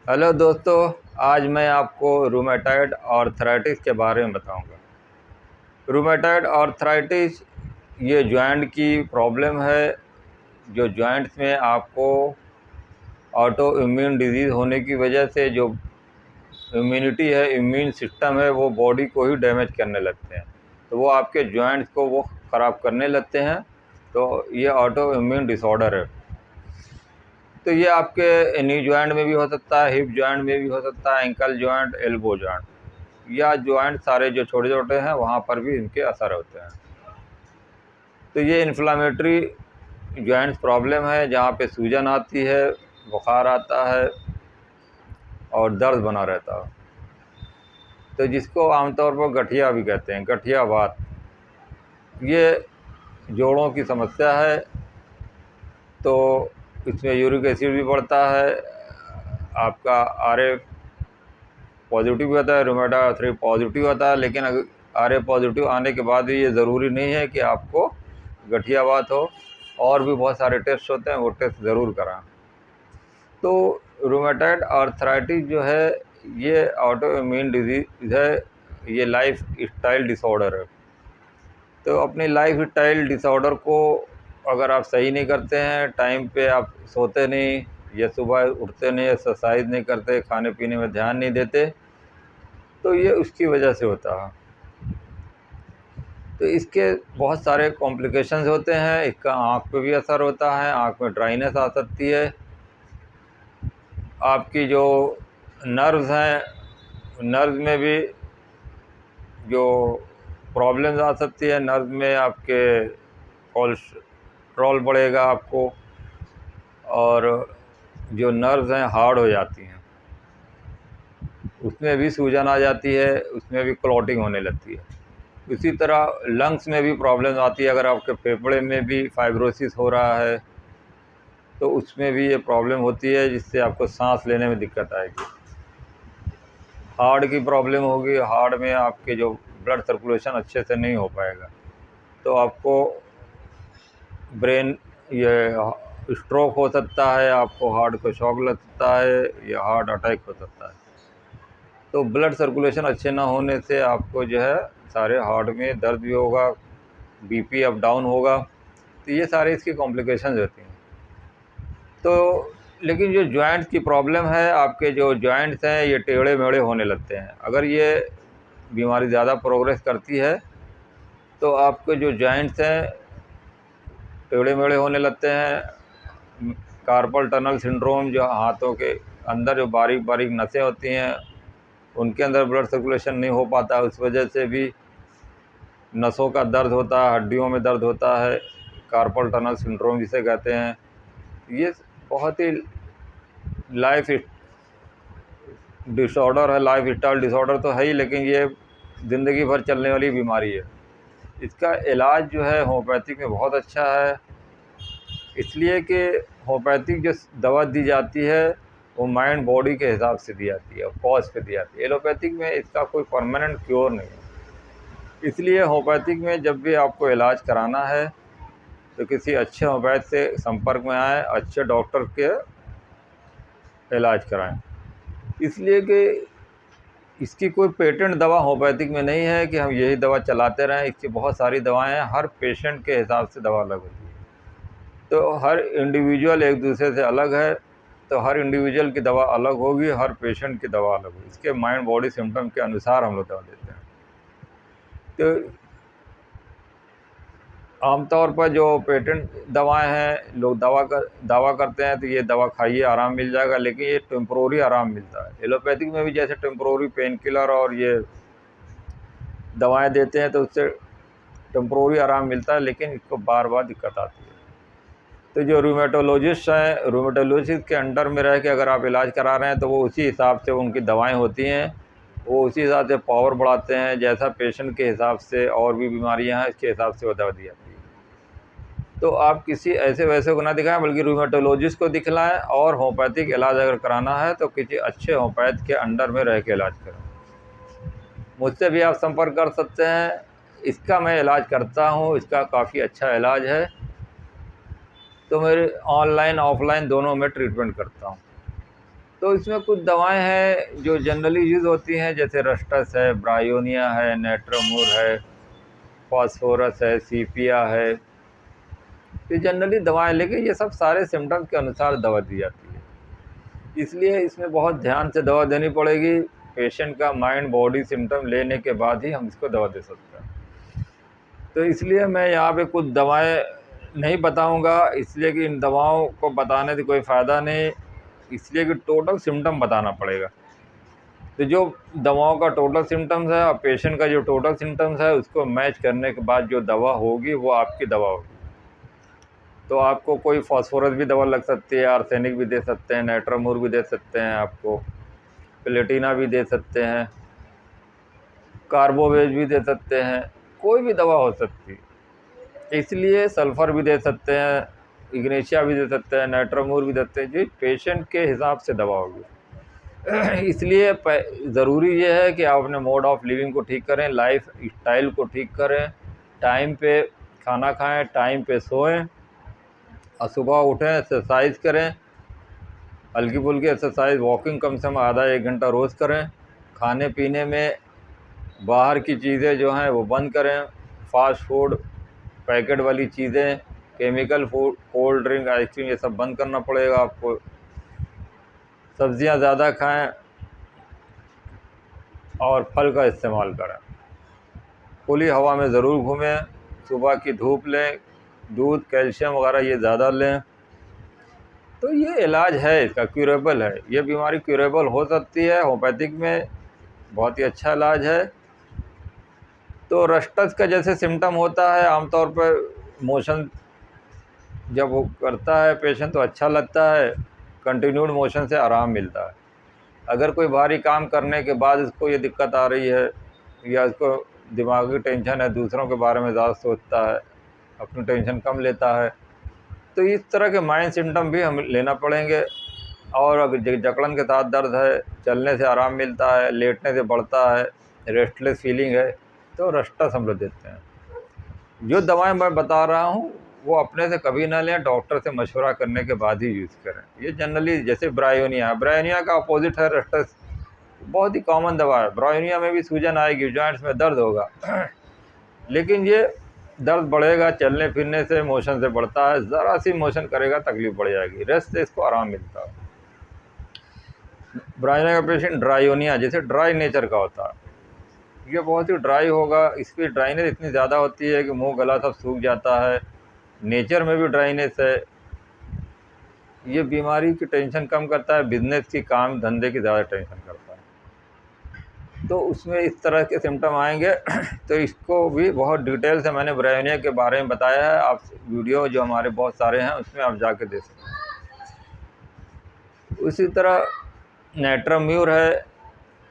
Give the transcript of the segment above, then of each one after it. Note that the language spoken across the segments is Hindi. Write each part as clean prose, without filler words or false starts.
हेलो दोस्तों, आज मैं आपको रूमेटॉइड आर्थराइटिस के बारे में बताऊंगा। रूमेटॉइड आर्थराइटिस ये जॉइंट की प्रॉब्लम है, जो जॉइंट्स में आपको ऑटो इम्यून डिजीज़ होने की वजह से जो इम्यूनिटी है, इम्यून सिस्टम है, वो बॉडी को ही डैमेज करने लगते हैं। तो वो आपके जॉइंट्स को वो ख़राब करने लगते हैं। तो ये ऑटो इम्यून डिसऑर्डर है। तो ये आपके नी जॉइंट में भी हो सकता है, हिप जॉइंट में भी हो सकता है, एंकल जॉइंट, एल्बो जॉइंट, या जॉइंट सारे जो छोटे छोटे हैं वहाँ पर भी इनके असर होते हैं। तो ये इन्फ्लामेटरी जॉइंट्स प्रॉब्लम है, जहाँ पे सूजन आती है, बुखार आता है और दर्द बना रहता है। तो जिसको आमतौर पर गठिया भी कहते हैं, गठिया बात। ये जोड़ों की समस्या है। तो इसमें यूरिक एसिड भी बढ़ता है, आपका RA पॉजिटिव भी होता है, रूमेटॉइड आर्थराइटिस पॉजिटिव होता है। लेकिन अगर RA पॉजिटिव आने के बाद भी ये ज़रूरी नहीं है कि आपको गठियावात हो, और भी बहुत सारे टेस्ट होते हैं, वो टेस्ट ज़रूर कराएं। तो रूमेटॉइड आर्थराइटिस जो है ये ऑटो इम्यून डिजीज़ है, ये लाइफ स्टाइल डिसऑर्डर है। तो अपनी लाइफ स्टाइल डिसऑर्डर को अगर आप सही नहीं करते हैं, टाइम पे आप सोते नहीं, या सुबह उठते नहीं, एक्सरसाइज नहीं करते, खाने पीने में ध्यान नहीं देते, तो ये उसकी वजह से होता है। तो इसके बहुत सारे कॉम्प्लिकेशंस होते हैं। इसका आँख पे भी असर होता है, आँख में ड्राइनेस आ सकती है। आपकी जो नर्व्स हैं, नर्व में भी जो प्रॉब्लम्स आ सकती है, नर्व में आपके कोलेस्ट्रॉल बढ़ेगा आपको, और जो नर्व्स हैं हार्ड हो जाती हैं, उसमें भी सूजन आ जाती है, उसमें भी क्लॉटिंग होने लगती है। इसी तरह लंग्स में भी प्रॉब्लम आती है। अगर आपके फेफड़े में भी फाइब्रोसिस हो रहा है तो उसमें भी ये प्रॉब्लम होती है, जिससे आपको सांस लेने में दिक्कत आएगी। हार्ट की प्रॉब्लम होगी, हार्ट में आपके जो ब्लड सर्कुलेशन अच्छे से नहीं हो पाएगा, तो आपको ब्रेन ये स्ट्रोक हो सकता है, आपको हार्ट को शॉक लग सकता है, या हार्ट अटैक हो सकता है। तो ब्लड सर्कुलेशन अच्छे ना होने से आपको जो है सारे हार्ट में दर्द भी होगा, BP अप डाउन होगा। तो ये सारे इसकी कॉम्प्लिकेशंस होती हैं। तो लेकिन जो जॉइंट्स की प्रॉब्लम है, आपके जो जॉइंट्स हैं ये टेढ़े मेढ़े होने लगते हैं। अगर ये बीमारी ज़्यादा प्रोग्रेस करती है तो आपके जो जॉइंट्स हैं टेढ़े मेढ़े होने लगते हैं। कार्पल टनल सिंड्रोम, जो हाथों के अंदर जो बारीक बारीक नसें होती हैं उनके अंदर ब्लड सर्कुलेशन नहीं हो पाता, उस वजह से भी नसों का दर्द होता है, हड्डियों में दर्द होता है, कार्पल टनल सिंड्रोम जिसे कहते हैं। ये बहुत ही लाइफ डिसऑर्डर है, लाइफ स्टाइल डिसऑर्डर तो है ही, लेकिन ये ज़िंदगी भर चलने वाली बीमारी है। इसका इलाज जो है होम्योपैथिक में बहुत अच्छा है, इसलिए कि होम्योपैथिक जो दवा दी जाती है वो माइंड बॉडी के हिसाब से दी जाती है, कॉज पे दी जाती है। एलोपैथिक में इसका कोई परमानेंट क्योर नहीं है। इसलिए होम्योपैथिक में जब भी आपको इलाज कराना है तो किसी अच्छे होम्योपैथ से संपर्क में आएँ, अच्छे डॉक्टर के इलाज कराएं। इसलिए कि इसकी कोई पेटेंट दवा होम्योपैथिक में नहीं है कि हम यही दवा चलाते रहें। इसकी बहुत सारी दवाएं हैं, हर पेशेंट के हिसाब से दवा अलग होती है। तो हर इंडिविजुअल एक दूसरे से अलग है, तो हर इंडिविजुअल की दवा अलग होगी, हर पेशेंट की दवा अलग होगी। इसके माइंड बॉडी सिम्टम के अनुसार हम लोग दवा देते हैं। तो आमतौर पर जो पेटेंट दवाएं हैं, लोग दावा करते हैं तो ये दवा खाइए आराम मिल जाएगा, लेकिन ये टेम्प्रोरी आराम मिलता है। एलोपैथिक में भी जैसे टेम्प्रोरी पेन किलर और ये दवाएं देते हैं तो उससे टेम्प्रोरी आराम मिलता है, लेकिन इसको बार बार दिक्कत आती है। तो जो रूमेटोलॉजिस्ट हैं, रूमेटोलॉजिस्ट के अंडर में रह के अगर आप इलाज करा रहे हैं तो वो उसी हिसाब से उनकी दवाएं होती हैं, वो उसी हिसाब से पावर बढ़ाते हैं, जैसा पेशेंट के हिसाब से और भी बीमारियां हैं इसके हिसाब से वो दवा दी जाती है। तो आप किसी ऐसे वैसे को ना दिखाएं, बल्कि रूमेटोलॉजिस्ट को दिखलाएं, और होम्योपैथिक इलाज अगर कराना है तो किसी अच्छे होम्योपैथ के अंडर में रह के इलाज करें। मुझसे भी आप संपर्क कर सकते हैं। इसका मैं इलाज करता हूँ, इसका काफ़ी अच्छा इलाज है। तो मेरे ऑनलाइन ऑफलाइन दोनों में ट्रीटमेंट करता हूँ। तो इसमें कुछ दवाएं हैं जो जनरली यूज़ होती हैं, जैसे रस्टस है, ब्रायोनिया है, नेट्रोमूर है, फास्फोरस है, सीपिया है। ये जनरली दवाएं, लेकिन ये सब सारे सिम्टम्स के अनुसार दवा दी जाती है, इसलिए इसमें बहुत ध्यान से दवा देनी पड़ेगी। पेशेंट का माइंड बॉडी सिम्टम लेने के बाद ही हम इसको दवा दे सकते हैं। तो इसलिए मैं यहाँ पे कुछ दवाएं नहीं बताऊंगा, इसलिए कि इन दवाओं को बताने से कोई फ़ायदा नहीं, इसलिए कि टोटल सिम्टम बताना पड़ेगा। तो जो दवाओं का टोटल सिम्टम्स है और पेशेंट का जो टोटल सिम्टम्स है, उसको मैच करने के बाद जो दवा होगी वो आपकी दवा होगी। तो आपको कोई फास्फोरस भी दवा लग सकती है, आर्सेनिक भी दे सकते हैं, नाइट्रोमूर भी दे सकते हैं, आपको प्लेटिना भी दे सकते हैं, कार्बोवेज भी दे सकते हैं, कोई भी दवा हो सकती है। इसलिए सल्फ़र भी दे सकते हैं, इग्नेशिया भी दे सकते हैं, नाइट्रोमूर भी दे सकते हैं, जो पेशेंट के हिसाब से दवा होगी। इसलिए ज़रूरी ये है कि आप अपने मोड ऑफ़ लिविंग को ठीक करें, लाइफ स्टाइल को ठीक करें, टाइम पे खाना खाएं, टाइम पे सोएं और सुबह उठें, एक्सरसाइज करें, हल्की फुल्की एक्सरसाइज, वॉकिंग कम से कम आधा 1 घंटा रोज़ करें। खाने पीने में बाहर की चीज़ें जो हैं वो बंद करें, फास्ट फूड, पैकेट वाली चीज़ें, chemical food, cold drink, ice cream, ये सब बंद करना पड़ेगा आपको। सब्ज़ियाँ ज़्यादा खाएं और फल का इस्तेमाल करें। खुली हवा में ज़रूर घूमें, सुबह की धूप लें, दूध, कैल्शियम वगैरह ये ज़्यादा लें। तो ये इलाज है, इसका क्यूरेबल है, ये बीमारी क्यूरेबल हो सकती है। होम्योपैथिक में बहुत ही अच्छा इलाज है। तो रस्टस का जैसे सिम्टम होता है, आमतौर पर मोशन जब वो करता है पेशेंट तो अच्छा लगता है, कंटिन्यूड मोशन से आराम मिलता है। अगर कोई भारी काम करने के बाद इसको ये दिक्कत आ रही है या इसको दिमागी टेंशन है, दूसरों के बारे में ज़्यादा सोचता है, अपनी टेंशन कम लेता है, तो इस तरह के माइंड सिम्टम भी हम लेना पड़ेंगे। और अगर जकड़न के साथ दर्द है, चलने से आराम मिलता है, लेटने से बढ़ता है, रेस्टलेस फीलिंग है, तो रस्टस हम लोग देते हैं। जो दवाएं मैं बता रहा हूँ वो अपने से कभी ना लें, डॉक्टर से मशवरा करने के बाद ही यूज़ करें। ये जनरली जैसे ब्रायोनिया का अपोजिट है रस्टस, बहुत ही कॉमन दवा है। ब्रायोनिया में भी सूजन आएगी, जॉइंट्स में दर्द होगा लेकिन ये दर्द बढ़ेगा चलने फिरने से, मोशन से बढ़ता है, ज़रा सी मोशन करेगा तकलीफ बढ़ जाएगी, रेस्ट से इसको आराम मिलता है। ब्रायोनिया का पेशेंट ड्रायोनिया जैसे ड्राई नेचर का होता है, ये बहुत ही ड्राई होगा, इसकी ड्राइनेस इतनी ज़्यादा होती है कि मुंह गला सब सूख जाता है, नेचर में भी ड्राइनेस है। ये बीमारी की टेंशन कम करता है, बिजनेस की, काम धंधे की ज़्यादा टेंशन करता है। तो उसमें इस तरह के सिम्टम आएंगे तो इसको भी बहुत डिटेल से मैंने ब्रायोनिया के बारे में बताया है। आप वीडियो जो हमारे बहुत सारे हैं उसमें आप जाके देख सकते हैं। उसी तरह नाइट्रोम्यूर है,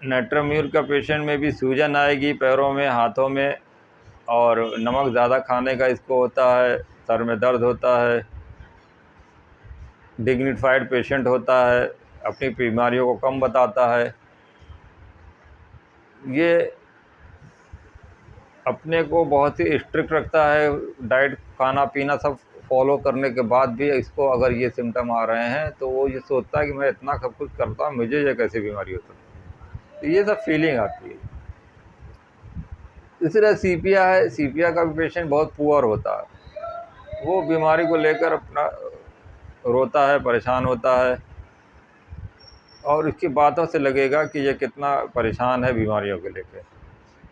नाइट्रोम्यूर का पेशेंट में भी सूजन आएगी पैरों में, हाथों में, और नमक ज़्यादा खाने का इसको होता है, सर में दर्द होता है, डिग्निफाइड पेशेंट होता है, अपनी बीमारियों को कम बताता है। ये अपने को बहुत ही स्ट्रिक्ट रखता है, डाइट, खाना पीना सब फॉलो करने के बाद भी इसको अगर ये सिम्टम आ रहे हैं तो वो ये सोचता है कि मैं इतना सब कुछ करता हूँ, मुझे ये कैसे बीमारी हो सकती है। तो ये सब फीलिंग आती है। इसी तरह सीपिया है, सीपिया का भी पेशेंट बहुत पुअर होता है, वो बीमारी को लेकर अपना रोता है, परेशान होता है, और इसकी बातों से लगेगा कि ये कितना परेशान है बीमारियों को लेकर।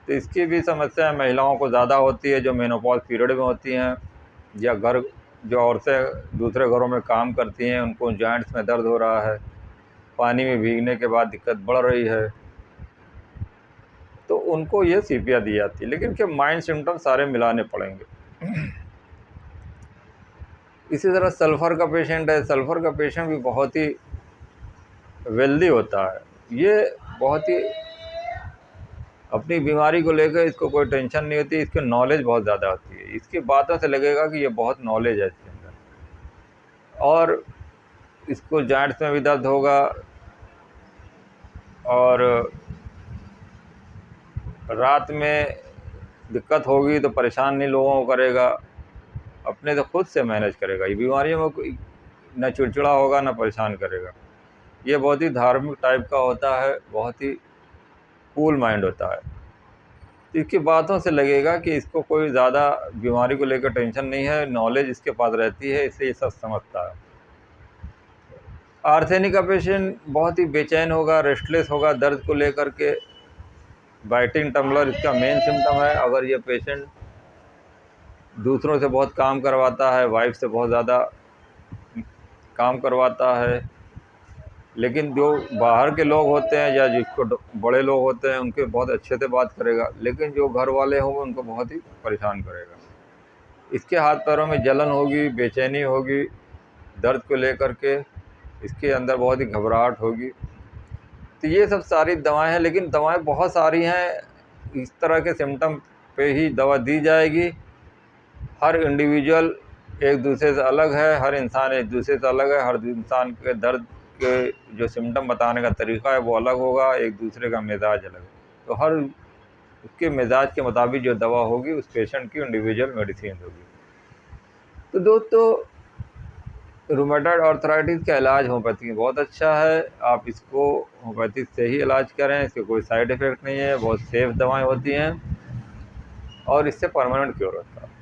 तो इसकी भी समस्या महिलाओं को ज़्यादा होती है जो मेनोपॉज पीरियड में होती हैं, या जो औरतें दूसरे घरों में काम करती हैं, उनको जॉइंट्स में दर्द हो रहा है, पानी में भीगने के बाद दिक्कत बढ़ रही है, तो उनको ये सीपिया दी जाती है। लेकिन क्या माइंड सिम्टम सारे मिलाने पड़ेंगे। इसी तरह सल्फ़र का पेशेंट है, सल्फ़र का पेशेंट भी बहुत ही वेल्दी होता है, ये बहुत ही अपनी बीमारी को लेकर इसको कोई टेंशन नहीं होती, इसकी नॉलेज बहुत ज़्यादा होती है, इसकी बातों से लगेगा कि ये बहुत नॉलेज है इसके अंदर। और इसको जॉइंट्स में भी दर्द होगा, और रात में दिक्कत होगी तो परेशान नहीं लोगों को करेगा, अपने से खुद से मैनेज करेगा। ये बीमारियों में कोई न चिड़चिड़ा होगा न परेशान करेगा। ये बहुत ही धार्मिक टाइप का होता है, बहुत ही कूल माइंड होता है। तो इसकी बातों से लगेगा कि इसको कोई ज़्यादा बीमारी को लेकर टेंशन नहीं है, नॉलेज इसके पास रहती है, इसलिए ये सब समझता है। आर्थेनिक का पेशेंट बहुत ही बेचैन होगा, रेस्टलेस होगा, दर्द को लेकर के। बाइटिंग टम्बलर इसका मेन सिम्टम है। अगर ये पेशेंट दूसरों से बहुत काम करवाता है, वाइफ से बहुत ज़्यादा काम करवाता है, लेकिन जो बाहर के लोग होते हैं या जिसको बड़े लोग होते हैं उनके बहुत अच्छे से बात करेगा, लेकिन जो घर वाले होंगे उनको बहुत ही परेशान करेगा। इसके हाथ पैरों में जलन होगी, बेचैनी होगी, दर्द को लेकर के इसके अंदर बहुत ही घबराहट होगी। तो ये सब सारी दवाएं हैं, लेकिन दवाएं बहुत सारी हैं। इस तरह के सिम्टम पे ही दवा दी जाएगी। हर इंडिविजुअल एक दूसरे से अलग है, हर इंसान एक दूसरे से अलग है, हर इंसान के दर्द के जो सिम्टम बताने का तरीका है वो अलग होगा, एक दूसरे का मिजाज अलग है। तो हर उसके मिजाज के मुताबिक जो दवा होगी उस पेशेंट की इंडिविजुअल मेडिसिन होगी। तो दोस्तों, रूमेटॉइड आर्थराइटिस का इलाज होम्योपैथी में बहुत अच्छा है। आप इसको होम्योपैथी से ही इलाज करें, इसके कोई साइड इफ़ेक्ट नहीं है, बहुत सेफ दवाएं होती हैं और इससे परमानेंट क्योर होता है।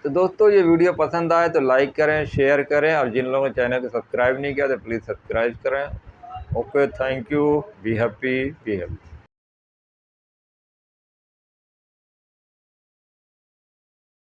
तो दोस्तों, ये वीडियो पसंद आए तो लाइक करें, शेयर करें, और जिन लोगों ने चैनल को सब्सक्राइब नहीं किया तो प्लीज़ सब्सक्राइब करें। Okay, thank you, be happy, be healthy.